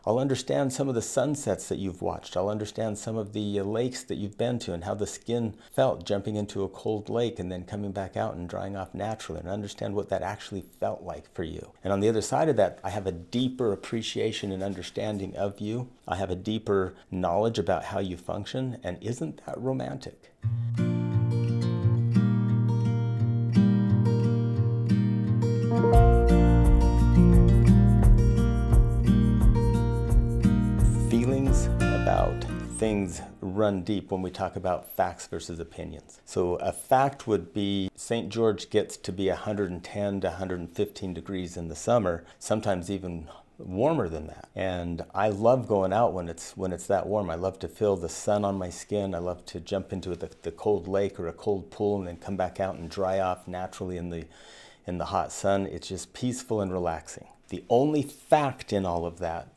I'll understand some of the sunsets that you've watched. I'll understand some of the lakes that you've been to and how the skin felt jumping into a cold lake and then coming back out and drying off naturally, and understand what that actually felt like for you. And on the other side of that, I have a deeper appreciation and understanding of you. I have a deeper knowledge about how you function, and isn't that romantic? Feelings about things run deep when we talk about facts versus opinions. So a fact would be St. George gets to be 110 to 115 degrees in the summer, sometimes even warmer than that. And I love going out when it's that warm. I love to feel the sun on my skin. I love to jump into the cold lake or a cold pool and then come back out and dry off naturally in the hot sun. It's just peaceful and relaxing. The only fact in all of that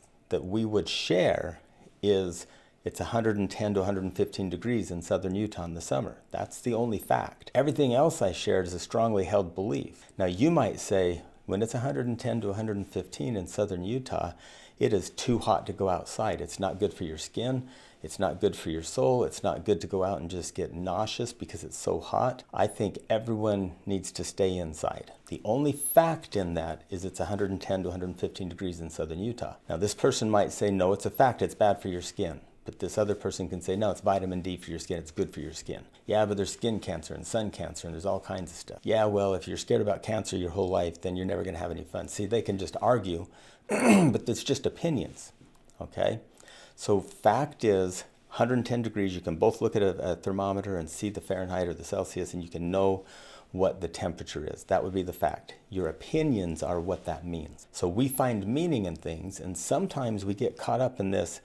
we would share is it's 110 to 115 degrees in southern Utah in the summer. That's the only fact. Everything else I shared is a strongly held belief. Now you might say, when it's 110 to 115 in southern Utah, it is too hot to go outside. It's not good for your skin. It's not good for your soul. It's not good to go out and just get nauseous because it's so hot. I think everyone needs to stay inside. The only fact in that is it's 110 to 115 degrees in southern Utah. Now this person might say, no, it's a fact, it's bad for your skin. But this other person can say, no, it's vitamin D for your skin, it's good for your skin. Yeah, but there's skin cancer and sun cancer and there's all kinds of stuff. Yeah, well, if you're scared about cancer your whole life, then you're never gonna have any fun. See, they can just argue, but it's just opinions, okay? So fact is 110 degrees, you can both look at a thermometer and see the Fahrenheit or the Celsius and you can know what the temperature is. That would be the fact. Your opinions are what that means. So we find meaning in things, and sometimes we get caught up in this.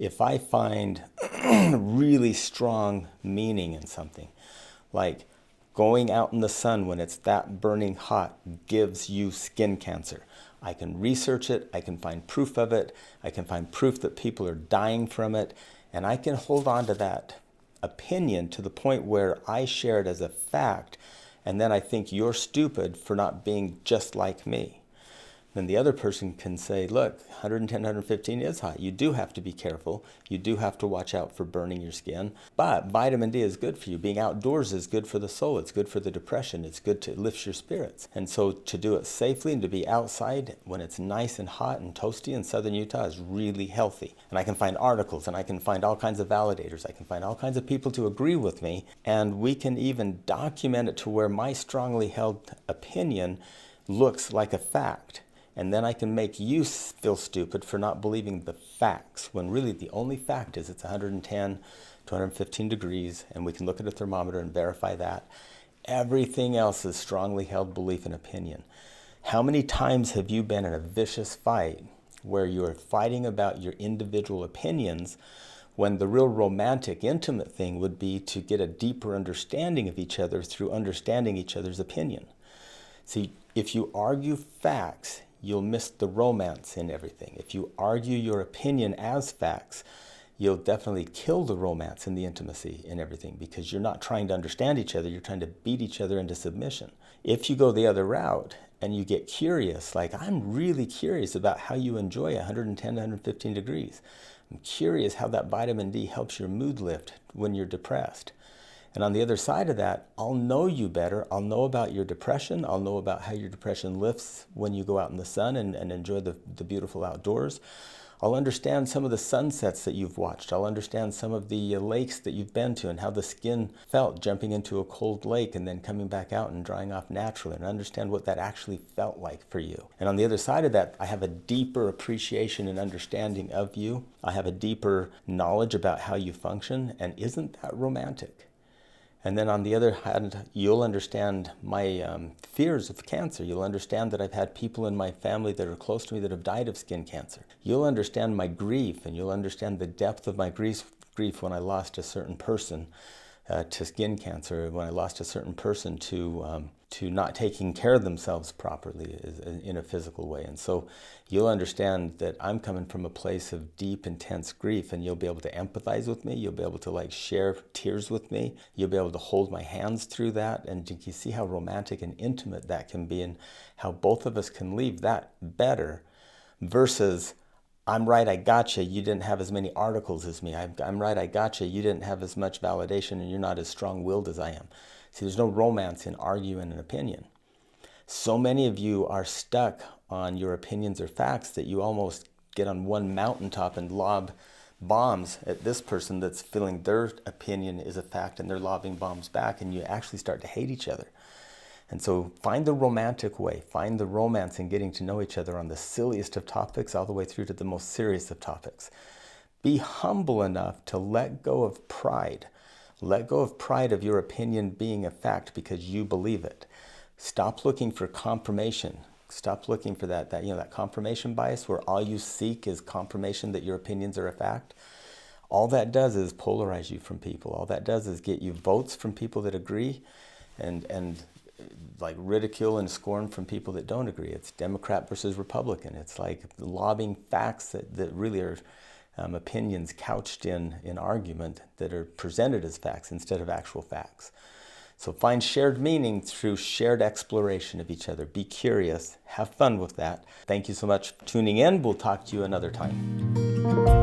If I find really strong meaning in something, like going out in the sun when it's that burning hot gives you skin cancer, I can research it, I can find proof of it, I can find proof that people are dying from it, and I can hold on to that opinion to the point where I share it as a fact, and then I think you're stupid for not being just like me. Then the other person can say, look, 110, 115 is hot. You do have to be careful. You do have to watch out for burning your skin. But vitamin D is good for you. Being outdoors is good for the soul. It's good for the depression. It's good to lift your spirits. And so to do it safely and to be outside when it's nice and hot and toasty in southern Utah is really healthy. And I can find articles and I can find all kinds of validators. I can find all kinds of people to agree with me. And we can even document it to where my strongly held opinion looks like a fact. And then I can make you feel stupid for not believing the facts, when really the only fact is it's 110 to 115 degrees, and we can look at a thermometer and verify that. Everything else is strongly held belief and opinion. How many times have you been in a vicious fight where you're fighting about your individual opinions when the real romantic, intimate thing would be to get a deeper understanding of each other through understanding each other's opinion? See, if you argue facts, you'll miss the romance in everything. If you argue your opinion as facts, you'll definitely kill the romance and the intimacy in everything, because you're not trying to understand each other, you're trying to beat each other into submission. If you go the other route and you get curious, like I'm really curious about how you enjoy 110 to 115 degrees. I'm curious how that vitamin D helps your mood lift when you're depressed. And on the other side of that, I'll know you better. I'll know about your depression. I'll know about how your depression lifts when you go out in the sun and enjoy the beautiful outdoors. I'll understand some of the sunsets that you've watched. I'll understand some of the lakes that you've been to and how the skin felt jumping into a cold lake and then coming back out and drying off naturally, and understand what that actually felt like for you. And on the other side of that, I have a deeper appreciation and understanding of you. I have a deeper knowledge about how you function, and isn't that romantic? And then on the other hand, you'll understand my fears of cancer. You'll understand that I've had people in my family that are close to me that have died of skin cancer. You'll understand my grief, and you'll understand the depth of my grief when I lost a certain person to skin cancer, when I lost a certain person to not taking care of themselves properly in a physical way. And so you'll understand that I'm coming from a place of deep, intense grief, and you'll be able to empathize with me. You'll be able to like share tears with me. You'll be able to hold my hands through that. And you can see how romantic and intimate that can be, and how both of us can leave that better versus I'm right, I gotcha, you didn't have as many articles as me. I'm right, I gotcha, you didn't have as much validation and you're not as strong-willed as I am. See, there's no romance in arguing an opinion. So many of you are stuck on your opinions or facts that you almost get on one mountaintop and lob bombs at this person that's feeling their opinion is a fact and they're lobbing bombs back, and you actually start to hate each other. And so find the romantic way, find the romance in getting to know each other on the silliest of topics all the way through to the most serious of topics. Be humble enough to let go of pride. Let go of pride of your opinion being a fact because you believe it. Stop looking for confirmation. Stop looking for that confirmation bias where all you seek is confirmation that your opinions are a fact. All that does is polarize you from people. All that does is get you votes from people that agree and like ridicule and scorn from people that don't agree. It's Democrat versus Republican. It's like lobbing facts that really are opinions couched in argument that are presented as facts instead of actual facts. So find shared meaning through shared exploration of each other. Be curious. Have fun with that. Thank you so much for tuning in. We'll talk to you another time.